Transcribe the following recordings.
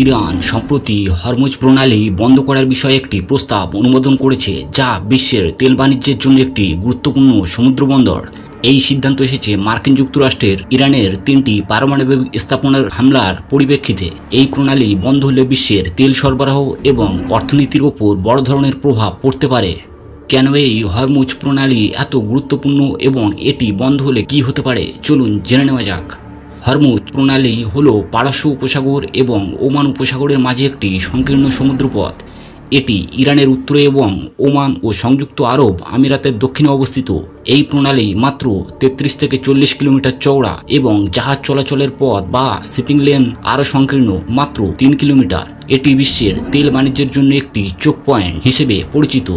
Iran সম্প্রতি Hormuz প্রণালী বন্ধ করার বিষয়ে একটি প্রস্তাব অনুমোদন করেছে, যা বিশ্বের তেল বাণিজ্যের জন্য একটি গুরুত্বপূর্ণ সমুদ্র বন্দর। এই সিদ্ধান্ত এসেছে মার্কিন যুক্তরাষ্ট্রের ইরানের 3টি পারমাণবিক স্থাপনার হামলার পরিপ্রেক্ষিতে। এই প্রণালী বন্ধ হলে বিশ্বের তেল সরবরাহ এবং অর্থনীতির ওপর বড় ধরনের প্রভাব পড়তে পারে। কেন এই হরমুজ প্রণালী এত গুরুত্বপূর্ণ এবং এটি বন্ধ হলে কি হতে পারে, চলুন জেনে নেওয়া যাক। হরমুজ প্রণালী হল পারস্য উপসাগর এবং ওমান উপসাগরের মাঝে একটি সংকীর্ণ সমুদ্রপথ। এটি ইরানের উত্তরে এবং ওমান ও সংযুক্ত আরব আমিরাতের দক্ষিণে অবস্থিত। এই প্রণালী মাত্র 33 থেকে 40 কিলোমিটার চওড়া এবং জাহাজ চলাচলের পথ বা শিপিং লেন আরও সংকীর্ণ, মাত্র 3 কিলোমিটার। এটি বিশ্বের তেল বাণিজ্যের জন্য একটি চোখ পয়েন্ট হিসেবে পরিচিত।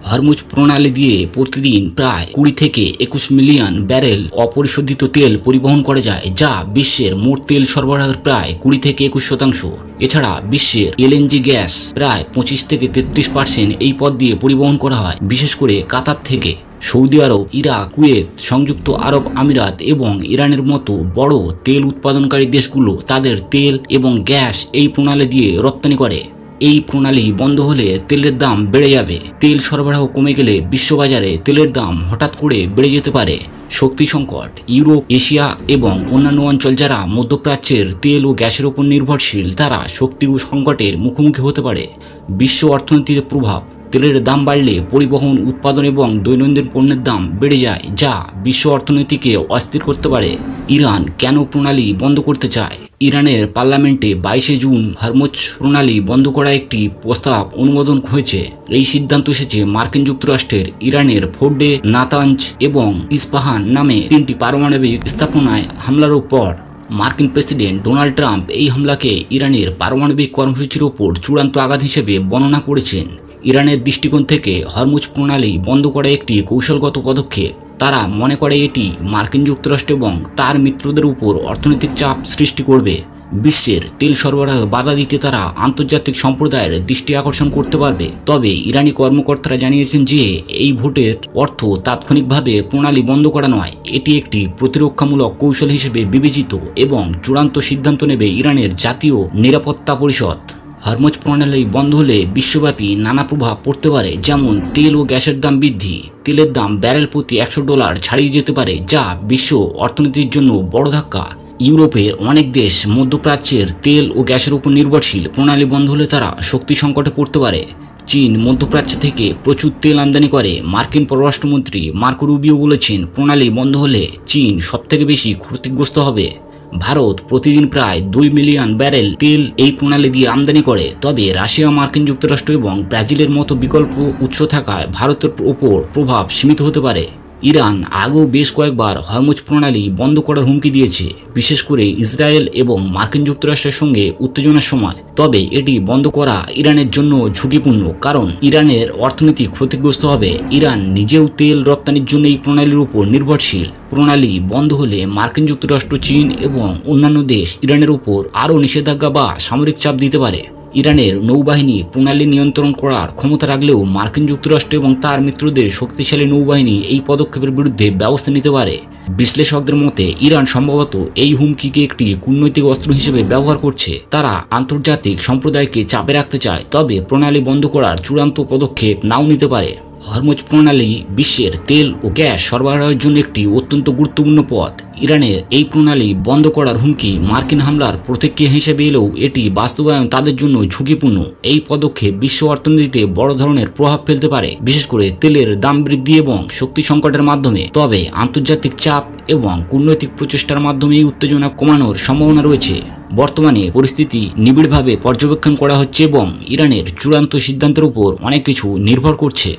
হরমুজ প্রণালী দিয়ে প্রতিদিন প্রায় 20 থেকে 21 মিলিয়ন ব্যারেল অপরিশোধিত তেল পরিবহন করা যায়, যা বিশ্বের মোট তেল সরবরাহের প্রায় 20 থেকে 21%। এছাড়া বিশ্বের এলএনজি গ্যাস প্রায় 25 থেকে 33% এই পথ দিয়ে পরিবহন করা হয়, বিশেষ করে কাতার থেকে। সৌদি আরব, ইরাক, কুয়েত, সংযুক্ত আরব আমিরাত এবং ইরানের মতো বড় তেল উৎপাদনকারী দেশগুলো তাদের তেল এবং গ্যাস এই প্রণালী দিয়ে রপ্তানি করে। এই প্রণালী বন্ধ হলে তেলের দাম বেড়ে যাবে। তেল সরবরাহ কমে গেলে বিশ্ববাজারে তেলের দাম হঠাৎ করে বেড়ে যেতে পারে। শক্তি সংকট, ইউরোপ, এশিয়া এবং অন্যান্য অঞ্চল যারা মধ্যপ্রাচ্যের তেল ও গ্যাসের উপর নির্ভরশীল, তারা শক্তি সংকটের মুখোমুখি হতে পারে। বিশ্ব অর্থনীতিতে প্রভাব, তেলের দাম বাড়লে পরিবহন, উৎপাদন এবং দৈনন্দিন পণ্যের দাম বেড়ে যায়, যা বিশ্ব অর্থনীতিকে অস্থির করতে পারে। ইরান কেন প্রণালী বন্ধ করতে চায়? ইরানের পার্লামেন্টে 22 জুন হরমুজ প্রণালী বন্ধ করা একটি প্রস্তাব অনুমোদন হয়েছে। এই সিদ্ধান্ত এসেছে মার্কিন যুক্তরাষ্ট্রের ইরানের ফোর্ডে, নাতাঞ্জ এবং ইস্পাহান নামে 3টি পারমাণবিক স্থাপনায় হামলার পর। মার্কিন প্রেসিডেন্ট ডোনাল্ড ট্রাম্প এই হামলাকে ইরানের পারমাণবিক কর্মসূচির ওপর চূড়ান্ত আঘাত হিসেবে বর্ণনা করেছেন। ইরানের দৃষ্টিকোণ থেকে হরমুজ প্রণালী বন্ধ করা একটি কৌশলগত পদক্ষেপ। তারা মনে করে এটি মার্কিন যুক্তরাষ্ট্র এবং তার মিত্রদের উপর অর্থনৈতিক চাপ সৃষ্টি করবে। বিশ্বের তেল সরবরাহে বাধা দিতে তারা আন্তর্জাতিক সম্প্রদায়ের দৃষ্টি আকর্ষণ করতে পারবে। তবে ইরানি কর্মকর্তারা জানিয়েছেন যে এই ভোটের অর্থ তাৎক্ষণিকভাবে প্রণালী বন্ধ করা নয়। এটি একটি প্রতিরক্ষামূলক কৌশল হিসেবে বিবেচিত এবং চূড়ান্ত সিদ্ধান্ত নেবে ইরানের জাতীয় নিরাপত্তা পরিষদ। হরমুজ প্রণালী বন্ধ হলে বিশ্বব্যাপী নানা প্রভাব পড়তে পারে, যেমন তেল ও গ্যাসের দাম বৃদ্ধি। তেলের দাম ব্যারেল প্রতি $100 ছাড়িয়ে যেতে পারে, যা বিশ্ব অর্থনীতির জন্য বড় ধাক্কা। ইউরোপের অনেক দেশ মধ্যপ্রাচ্যের তেল ও গ্যাসের উপর নির্ভরশীল। প্রণালী বন্ধ হলে তারা শক্তি সংকটে পড়তে পারে। চীন মধ্যপ্রাচ্য থেকে প্রচুর তেল আমদানি করে। মার্কিন পররাষ্ট্রমন্ত্রী মার্কো রুবিও বলেছেন, প্রণালী বন্ধ হলে চীন সবথেকে বেশি ক্ষতিগ্রস্ত হবে। ভারত প্রতিদিন প্রায় 2 মিলিয়ন ব্যারেল তেল এই প্রণালী দিয়ে আমদানি করে। তবে রাশিয়া, মার্কিন যুক্তরাষ্ট্র এবং ব্রাজিলের মতো বিকল্প উৎস থাকায় ভারতের ওপর প্রভাব সীমিত হতে পারে। ইরান আগেও বেশ কয়েকবার হরমুজ প্রণালী বন্ধ করার হুমকি দিয়েছে, বিশেষ করে ইসরায়েল এবং মার্কিন যুক্তরাষ্ট্রের সঙ্গে উত্তেজনার সময়। তবে এটি বন্ধ করা ইরানের জন্য ঝুঁকিপূর্ণ, কারণ ইরানের অর্থনীতি ক্ষতিগ্রস্ত হবে। ইরান নিজেও তেল রপ্তানির জন্য এই প্রণালীর উপর নির্ভরশীল। প্রণালী বন্ধ হলে মার্কিন যুক্তরাষ্ট্র, চীন এবং অন্যান্য দেশ ইরানের উপর আরও নিষেধাজ্ঞা বা সামরিক চাপ দিতে পারে। ইরানের নৌবাহিনী প্রণালী নিয়ন্ত্রণ করার ক্ষমতা রাখলেও মার্কিন যুক্তরাষ্ট্র এবং তার মিত্রদের শক্তিশালী নৌবাহিনী এই পদক্ষেপের বিরুদ্ধে ব্যবস্থা নিতে পারে। বিশ্লেষকদের মতে ইরান সম্ভবত এই হুমকিকে একটি কূটনৈতিক অস্ত্র হিসেবে ব্যবহার করছে। তারা আন্তর্জাতিক সম্প্রদায়কে চাপে রাখতে চায়, তবে প্রণালী বন্ধ করার চূড়ান্ত পদক্ষেপ নাও নিতে পারে। হরমুজ প্রণালী বিশ্বের তেল ও গ্যাস সরবরাহের জন্য একটি অত্যন্ত গুরুত্বপূর্ণ পথ। ইরানের এই প্রণালী বন্ধ করার হুমকি মার্কিন হামলার প্রতিক্রিয়া হিসেবে এলেও এটি বাস্তবায়ন তাদের জন্য ঝুঁকিপূর্ণ। এই পদক্ষেপ বিশ্ব অর্থনীতিতে বড় ধরনের প্রভাব ফেলতে পারে, বিশেষ করে তেলের দাম বৃদ্ধি এবং শক্তি সংকটের মাধ্যমে। তবে আন্তর্জাতিক চাপ এবং কূটনৈতিক প্রচেষ্টার মাধ্যমে এই উত্তেজনা কমানোর সম্ভাবনা রয়েছে। বর্তমানে পরিস্থিতি নিবিড়ভাবে পর্যবেক্ষণ করা হচ্ছে এবং ইরানের চূড়ান্ত সিদ্ধান্তের উপর অনেক কিছু নির্ভর করছে।